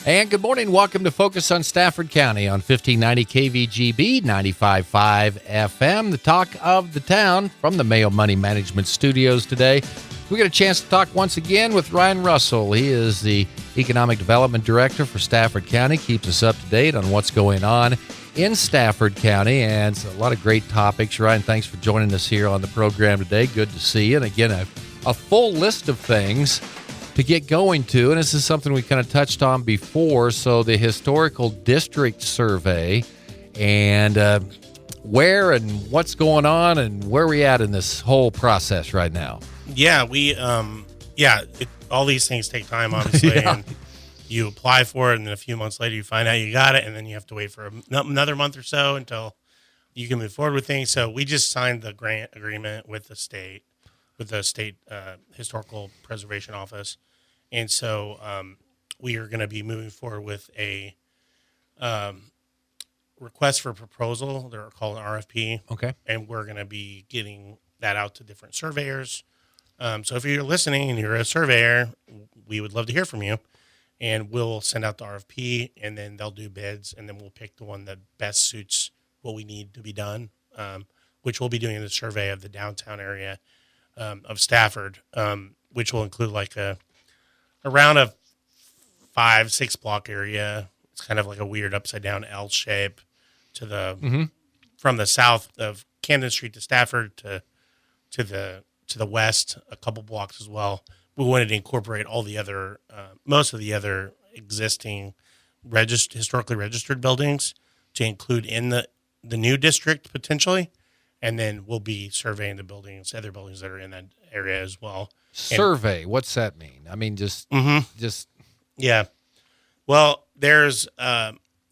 And good morning. Welcome to Focus on Stafford County on 1590 KVGB, 95.5 FM, the talk of the town from the Mayo Money Management Studios today. We get a chance to talk once again with Ryan Russell. He is the Economic Development Director for Stafford County, keeps us up to date on what's going on in Stafford County, and a lot of great topics. Ryan, thanks for joining us here on the program today. Good to see you. And again, a full list of things to get going to, and this is something we kind of touched on before. So the historical district survey and where and what's going on and where we at in this whole process right now. Yeah, all these things take time, obviously, Yeah. and you apply for it, and then a few months later you find out you got it, and then you have to wait for another month or so until you can move forward with things. So we just signed the grant agreement with the state Historical Preservation Office. And so we are going to be moving forward with a request for proposal. They're called an RFP. Okay. And we're going to be getting that out to different surveyors. So if you're listening and you're a surveyor, we would love to hear from you. And we'll send out the RFP, and then they'll do bids, and then we'll pick the one that best suits what we need to be done, which we'll be doing the survey of the downtown area of Stafford, which will include like around a 5-6 block area. It's kind of like a weird upside down L shape to the from the south of Camden Street to Stafford to the west, a couple blocks as well. We wanted to incorporate all the other most of the other existing historically registered buildings to include in the new district potentially. And then we'll be surveying the other buildings that are in that area as well. Survey, what's that mean? I mean, just yeah. Well, there's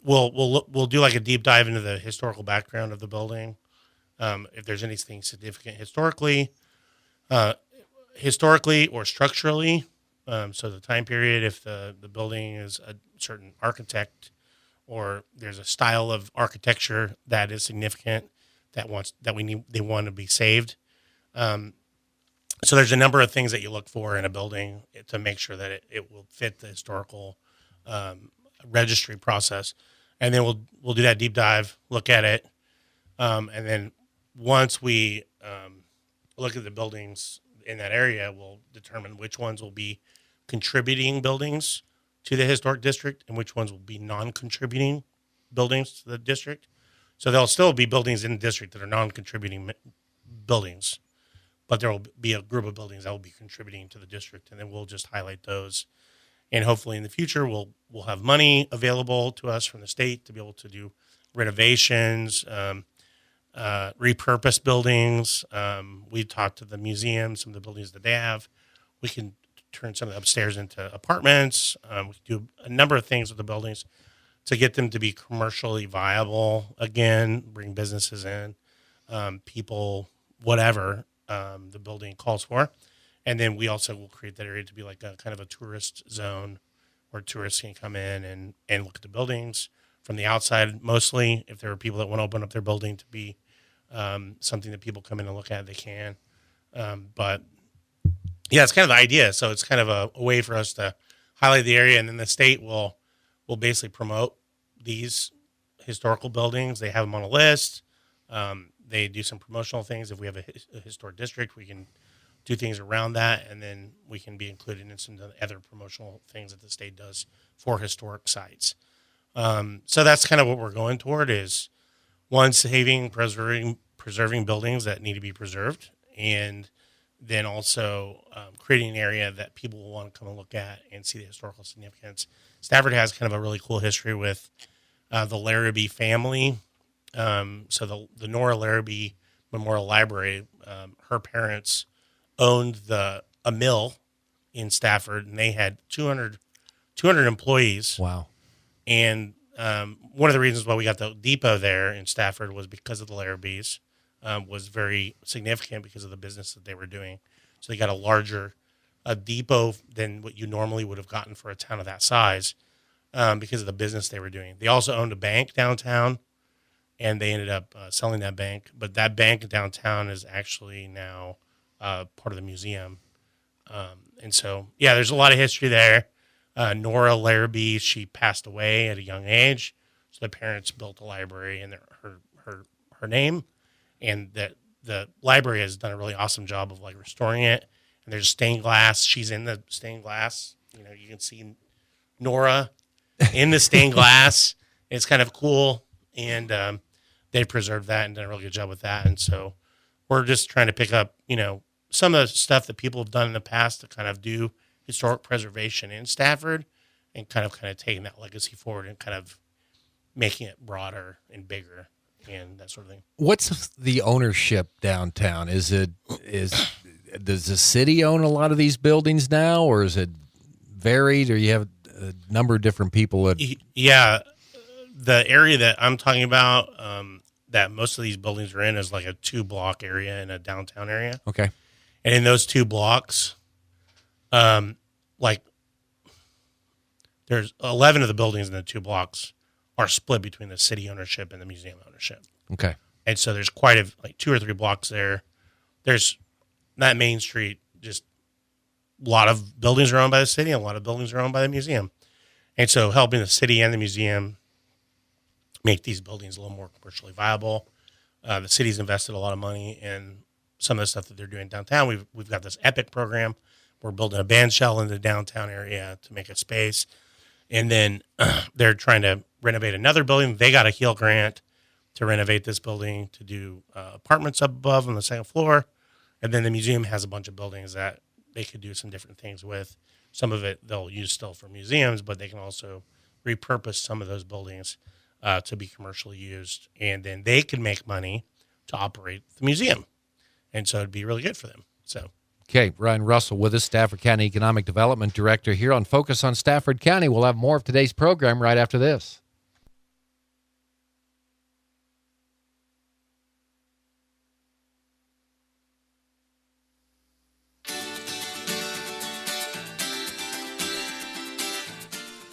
we'll do like a deep dive into the historical background of the building, if there's anything significant historically or structurally. So the time period, if the building is a certain architect, or there's a style of architecture that is significant they want to be saved. So there's a number of things that you look for in a building to make sure that it will fit the historical registry process. And then we'll do that deep dive, look at it. And then once we look at the buildings in that area, we'll determine which ones will be contributing buildings to the historic district and which ones will be non-contributing buildings to the district. So there'll still be buildings in the district that are non-contributing buildings, but there will be a group of buildings that will be contributing to the district, and then we'll just highlight those. And hopefully in the future, we'll have money available to us from the state to be able to do renovations, repurpose buildings. We talked to the museum, some of the buildings that they have. We can turn some of the upstairs into apartments. We can do a number of things with the buildings to get them to be commercially viable again, bring businesses in, people, whatever the building calls for. And then we also will create that area to be like a kind of a tourist zone where tourists can come in and look at the buildings from the outside, mostly. If there are people that want to open up their building to be something that people come in and look at, they can. But yeah, it's kind of the idea. So it's kind of a way for us to highlight the area, and then the state will basically promote these historical buildings. They have them on a list. They do some promotional things. If we have a historic district, we can do things around that, and then we can be included in some of the other promotional things that the state does for historic sites. So that's kind of what we're going toward, is one, saving, preserving buildings that need to be preserved, and then also creating an area that people will want to come and look at and see the historical significance. Stafford has kind of a really cool history with the Larabee family. So the Nora Larabee Memorial Library, her parents owned a mill in Stafford, and they had 200 employees. wow. And one of the reasons why we got the depot there in Stafford was because of the Larabees. Was very significant because of the business that they were doing. So they got a larger depot than what you normally would have gotten for a town of that size because of the business they were doing. They also owned a bank downtown, and they ended up selling that bank. But that bank downtown is actually now part of the museum. And so, yeah, there's a lot of history there. Nora Larabee, she passed away at a young age, so the parents built a library in her name, and that the library has done a really awesome job of like restoring it. And there's stained glass. She's in the stained glass. You can see Nora in the stained glass. It's kind of cool, and they preserved that and done a really good job with that. And so we're just trying to pick up, some of the stuff that people have done in the past to kind of do historic preservation in Stafford, and kind of taking that legacy forward and kind of making it broader and bigger and that sort of thing. What's the ownership downtown? Does the city own a lot of these buildings now, or is it varied, or you have a number of different people? Yeah, the area that I'm talking about, that most of these buildings are in, is like a 2-block area in a downtown area. Okay. And in those 2 blocks, there's 11 of the buildings in the 2 blocks are split between the city ownership and the museum ownership. Okay. And so there's quite a 2 or 3 blocks there. There's not Main Street, just a lot of buildings are owned by the city and a lot of buildings are owned by the museum. And so helping the city and the museum make these buildings a little more commercially viable. The city's invested a lot of money in some of the stuff that they're doing downtown. We've got this EPIC program. We're building a band shell in the downtown area to make a space. And then they're trying to renovate another building. They got a HEAL grant to renovate this building to do apartments up above on the 2nd floor. And then the museum has a bunch of buildings that they could do some different things with. Some of it they'll use still for museums, but they can also repurpose some of those buildings to be commercially used. And then they can make money to operate the museum. And so it'd be really good for them. So. Okay, Ryan Russell with us, Stafford County Economic Development Director here on Focus on Stafford County. We'll have more of today's program right after this.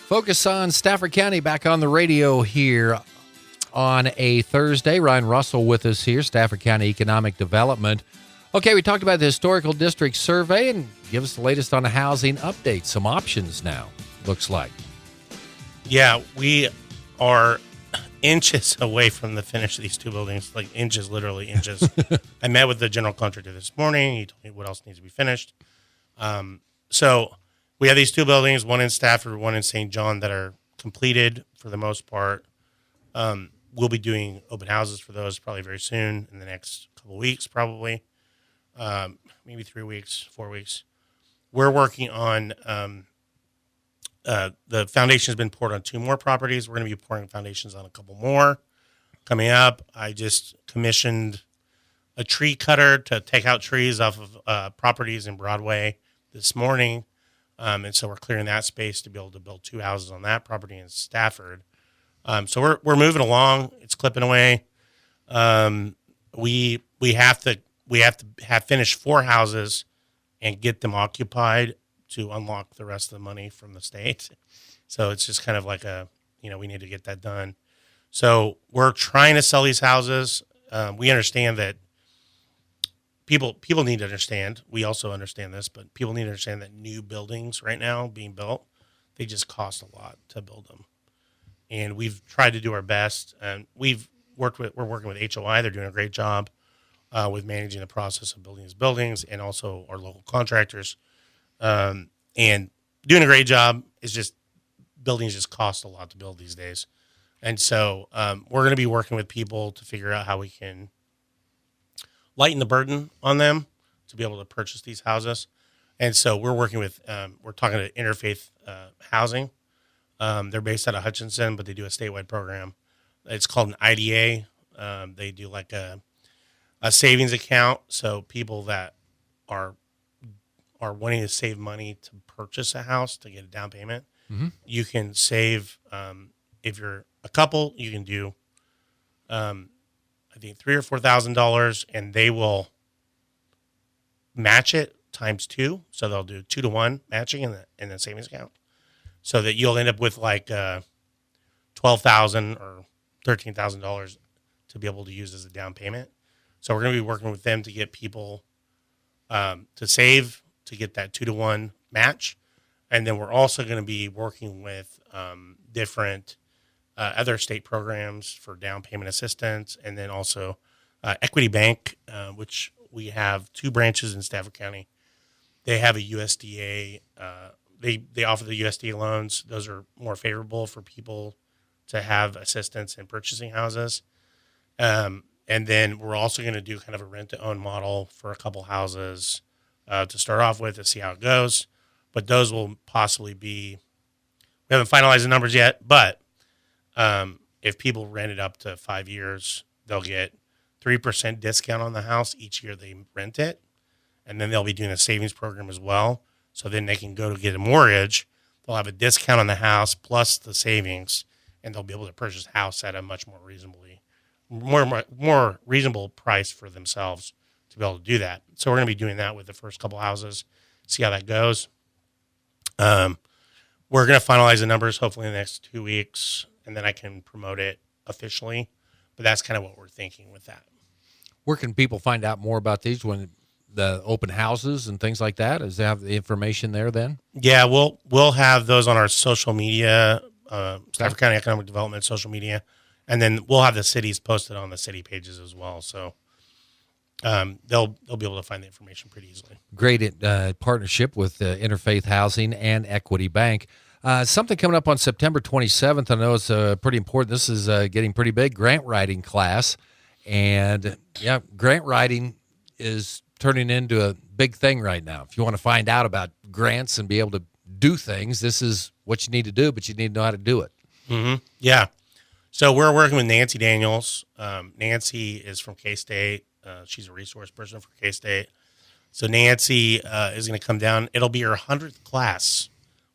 Focus on Stafford County back on the radio here on a Thursday. Ryan Russell with us here, Stafford County Economic Development. Okay, we talked about the Historical District Survey, and give us the latest on a housing update. Some options now, looks like. Yeah, we are inches away from the finish of these 2 buildings, like inches, literally inches. I met with the general contractor this morning. He told me what else needs to be finished. So we have these 2 buildings, one in Stafford, one in St. John, that are completed for the most part. We'll be doing open houses for those probably very soon, in the next couple of weeks, probably. Maybe 3 weeks, 4 weeks. We're working on the foundation has been poured on 2 more properties. We're going to be pouring foundations on a couple more coming up. I just commissioned a tree cutter to take out trees off of properties in Broadway this morning. And so we're clearing that space to be able to build 2 houses on that property in Stafford. So we're moving along. It's clipping away. We have to have finished 4 houses and get them occupied to unlock the rest of the money from the state. So it's just kind of like we need to get that done. So we're trying to sell these houses. We understand that people need to understand. We also understand this, but people need to understand that new buildings right now being built, they just cost a lot to build them. And we've tried to do our best. And we're working with HOI. They're doing a great job with managing the process of building these buildings, and also our local contractors, and doing a great job. It's just buildings just cost a lot to build these days. And so we're going to be working with people to figure out how we can lighten the burden on them to be able to purchase these houses. And so we're working with, we're talking to Interfaith Housing. They're based out of Hutchinson, but they do a statewide program. It's called an IDA. They do like a savings account. So people that are wanting to save money to purchase a house to get a down payment, you can save, if you're a couple, you can do, I think $3,000 or $4,000, and they will match it times 2. So they'll do 2 to 1 matching in the savings account, so that you'll end up with like $12,000 or $13,000 to be able to use as a down payment. So we're going to be working with them to get people to save, to get that 2 to 1 match. And then we're also going to be working with different other state programs for down payment assistance, and then also Equity Bank, which we have 2 branches in Stafford County. They have a USDA. They offer the USDA loans. Those are more favorable for people to have assistance in purchasing houses. And then we're also going to do kind of a rent-to-own model for a couple houses to start off with to see how it goes. But those will possibly be, we haven't finalized the numbers yet, but if people rent it up to 5 years, they'll get 3% discount on the house each year they rent it. And then they'll be doing a savings program as well. So then they can go to get a mortgage. They'll have a discount on the house plus the savings, and they'll be able to purchase a house at a much more reasonable price for themselves to be able to do that. So we're going to be doing that with the first couple houses, see how that goes. We're going to finalize the numbers hopefully in the next 2 weeks, and then I can promote it officially. But that's kind of what we're thinking with that. Where can people find out more about these, when the open houses and things like that? Does they have the information there then? Yeah, we'll have those on our social media, Stafford County Economic Development social media, and then we'll have the cities posted on the city pages as well. So they'll be able to find the information pretty easily. Great partnership with Interfaith Housing and Equity Bank. Something coming up on September 27th. I know it's pretty important. This is getting pretty big, grant writing class. And yeah, grant writing is turning into a big thing right now. If you want to find out about grants and be able to do things, this is what you need to do, but you need to know how to do it. Mm-hmm. Yeah. So we're working with Nancy Daniels. Nancy is from K-State. She's a resource person for K-State. So Nancy is going to come down. It'll be her 100th class.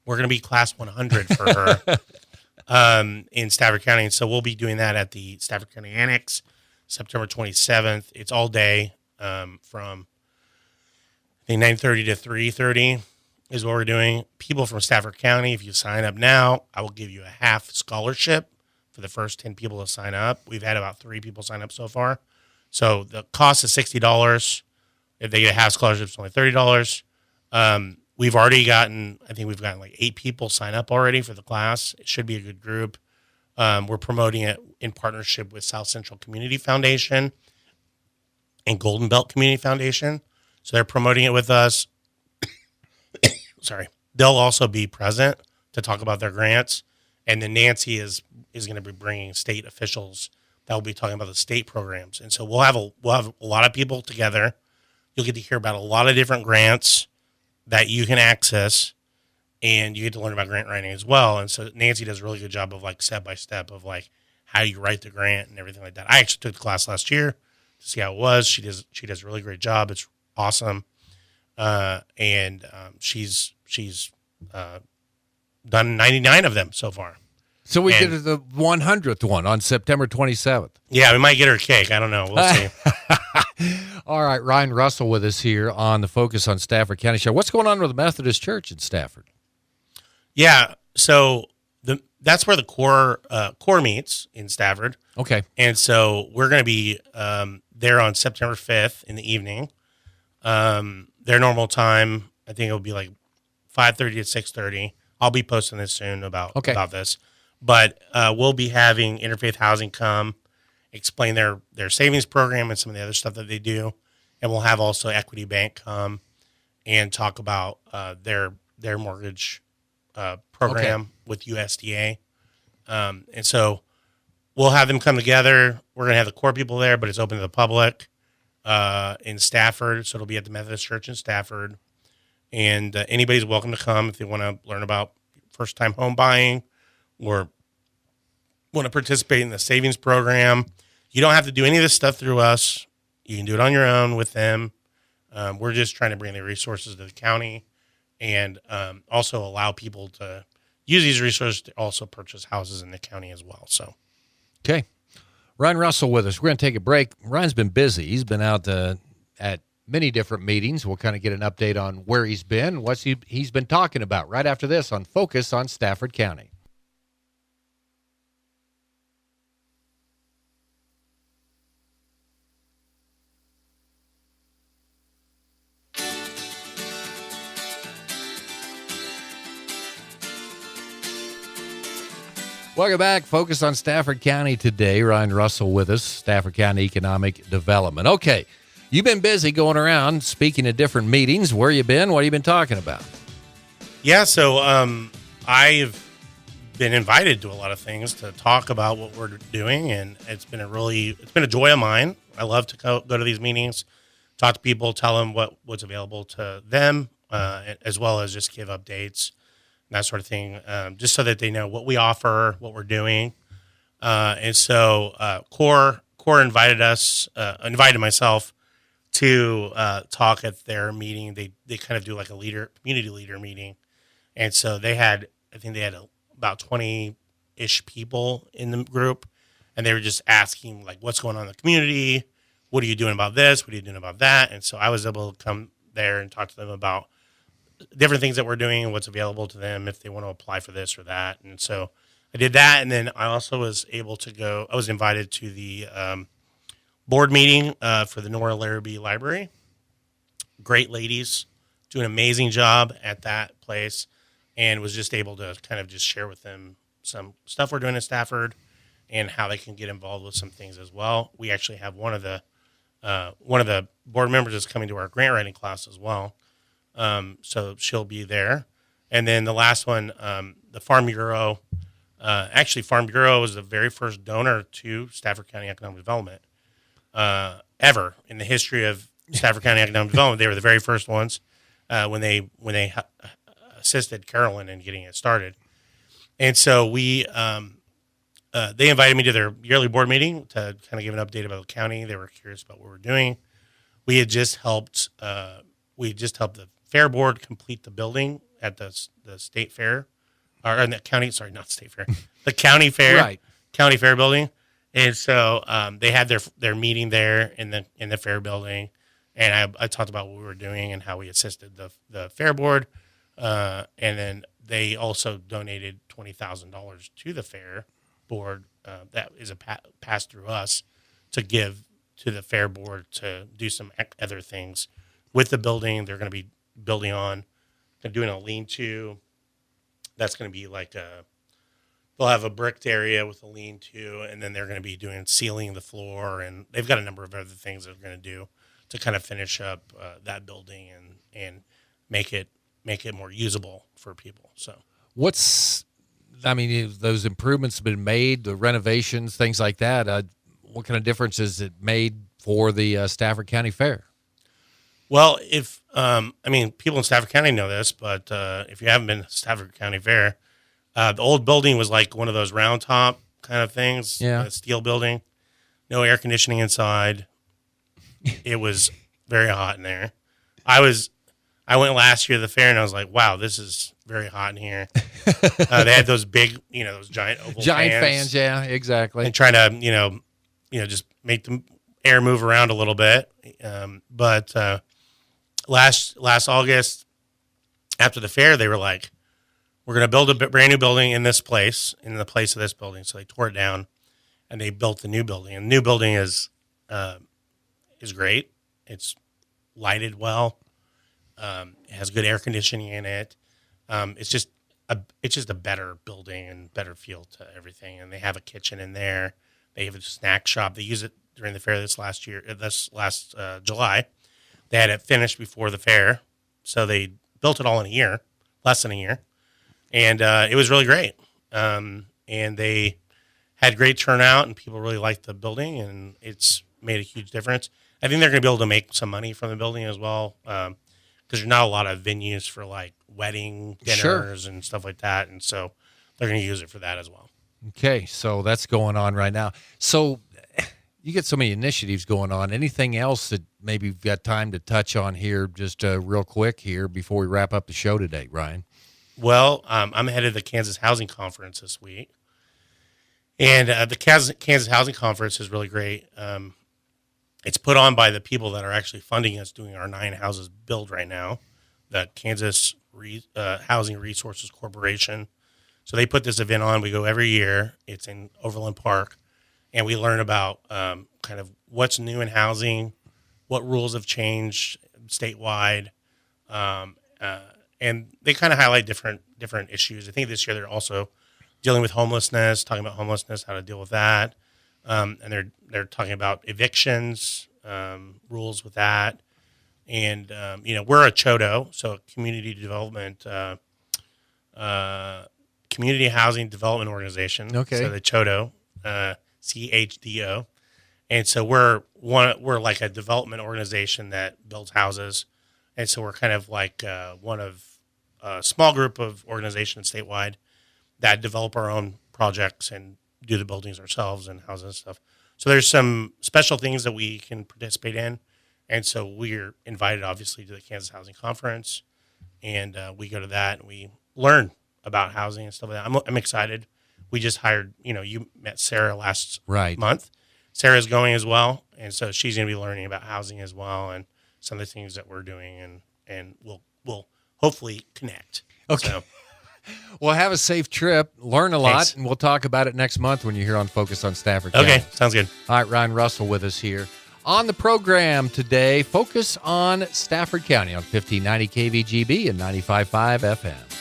We're going to be class 100 for her in Stafford County. And so we'll be doing that at the Stafford County Annex, September 27th. It's all day from, I think, 9:30 to 3:30 is what we're doing. People from Stafford County, if you sign up now, I will give you a half scholarship for the first 10 people to sign up. We've had about 3 people sign up so far. So the cost is $60. If they get a half scholarship, it's only $30. We've gotten like 8 people sign up already for the class. It should be a good group. We're promoting it in partnership with South Central Community Foundation and Golden Belt Community Foundation. So they're promoting it with us. Sorry. They'll also be present to talk about their grants. And then Nancy is going to be bringing state officials that will be talking about the state programs. And so we'll have a lot of people together. You'll get to hear about a lot of different grants that you can access, and you get to learn about grant writing as well. And so Nancy does a really good job of like step-by-step of like how you write the grant and everything like that. I actually took the class last year to see how it was. She does a really great job. It's awesome. She's done 99 of them so far. So we get the 100th one on September 27th. Yeah, we might get her a cake. I don't know. We'll see. All right, Ryan Russell with us here on the Focus on Stafford County show. What's going on with the Methodist Church in Stafford? Yeah, so that's where the core meets in Stafford. Okay. And so we're going to be there on September 5th in the evening. Their normal time, I think it will be like 5:30 to 6:30. I'll be posting this soon about this. But we'll be having Interfaith Housing come explain their savings program and some of the other stuff that they do. And we'll have also Equity Bank come and talk about their mortgage program with USDA. And so we'll have them come together. We're going to have the core people there, but it's open to the public in Stafford. So it'll be at the Methodist Church in Stafford. And anybody's welcome to come if they want to learn about first-time home buying or want to participate in the savings program. You don't have to do any of this stuff through us. You can do it on your own with them. We're just trying to bring the resources to the county and also allow people to use these resources to also purchase houses in the county as well. So, okay. Ryan Russell with us. We're going to take a break. Ryan's been busy. He's been out at many different meetings. We'll kind of get an update on where he's been, what he's been talking about right after this on Focus on Stafford County. Welcome back. Focus on Stafford County today. Ryan Russell with us, Stafford County Economic Development. Okay, you've been busy going around speaking at different meetings. Where you been? What have you been talking about? Yeah, so I've been invited to a lot of things to talk about what we're doing, and it's been a joy of mine. I love to go to these meetings, talk to people, tell them what's available to them, as well as just give updates and that sort of thing, just so that they know what we offer, what we're doing. And so Core invited myself to talk at their meeting. They kind of do like a community leader meeting. And so I think they had about 20-ish people in the group, and they were just asking, like, what's going on in the community? What are you doing about this? What are you doing about that? And so I was able to come there and talk to them about different things that we're doing and what's available to them if they want to apply for this or that. And so I did that, and then I also was able to go. I was invited to the board meeting for the Nora Larabee Library. Great ladies, do an amazing job at that place, and was just able to kind of just share with them some stuff we're doing in Stafford and how they can get involved with some things as well. We actually have one of the board members is coming to our grant writing class as well. So she'll be there. And then the last one, the Farm Bureau. Actually, Farm Bureau was the very first donor to Stafford County Economic Development ever in the history of Stafford County Economic Development. They were the very first ones when they assisted Carolyn in getting it started. And so they invited me to their yearly board meeting to kind of give an update about the county. They were curious about what we're doing. We had just helped the fair board complete the building at the state fair, or in the county. Sorry, not state fair, the county fair, Right? County fair building. And so they had their meeting there in the fair building, and I talked about what we were doing and how we assisted the fair board, and then they also donated $20,000 to the fair board. That is a pass through us to give to the fair board to do some other things with the building. They're going to be building on, they're doing a lean-to. That's going to be like they'll have a bricked area with a lean-to, and then they're going to be doing sealing the floor, and they've got a number of other things they're going to do to kind of finish up that building and make it more usable for people. So those improvements have been made, the renovations, things like that. What kind of difference has it made for the Stafford County Fair? Well, people in Stafford County know this, but if you haven't been to Stafford County Fair, the old building was like one of those round top kind of things, a steel building, no air conditioning inside. It was very hot in there. I went last year to the fair, and I was like, wow, this is very hot in here. They had those big, those giant oval fans. Yeah, exactly. And trying to, just make the air move around a little bit. But last August, after the fair, they were like, we're going to build a brand new building in this place, in the place of this building. So they tore it down, and they built the new building. And the new building is great. It's lighted well. It has good air conditioning in it. It's just a better building and better feel to everything. And they have a kitchen in there. They have a snack shop. They use it during the fair this last July. They had it finished before the fair, so they built it all in a year, less than a year, and it was really great. And they had great turnout, and people really liked the building, and it's made a huge difference. I think they're going to be able to make some money from the building as well, because there's not a lot of venues for like wedding dinners and stuff like that, and so they're going to use it for that as well. Okay, so that's going on right now. So you get so many initiatives going on. Anything else that maybe you've got time to touch on here, just real quick here before we wrap up the show today, Ryan? Well, I'm headed to the Kansas Housing Conference this week, and the Kansas Housing Conference is really great. It's put on by the people that are actually funding us doing our 9 houses build right now, the Kansas Housing Resources Corporation. So they put this event on. We go every year. It's in Overland Park, and we learn about kind of what's new in housing, what rules have changed statewide, and they kind of highlight different issues. I think this year they're also dealing with homelessness, talking about homelessness, how to deal with that. And they're talking about evictions, rules with that. And, we're a CHODO, so community development, community housing development organization. Okay. So the CHODO, CHDO. And so we're like a development organization that builds houses. And so we're kind of like one of a small group of organizations statewide that develop our own projects and do the buildings ourselves and houses and stuff. So there's some special things that we can participate in. And so we're invited, obviously, to the Kansas Housing Conference. And we go to that and we learn about housing and stuff like that. I'm excited. We just hired, you met Sarah last month. Sarah's going as well. And so she's going to be learning about housing as well and some of the things that we're doing. And we'll hopefully connect. Okay. So, well, have a safe trip. Learn a lot. Thanks. And we'll talk about it next month when you're here on Focus on Stafford County. Okay. Sounds good. All right. Ryan Russell with us here. On the program today, Focus on Stafford County on 1590 KVGB and 95.5 FM.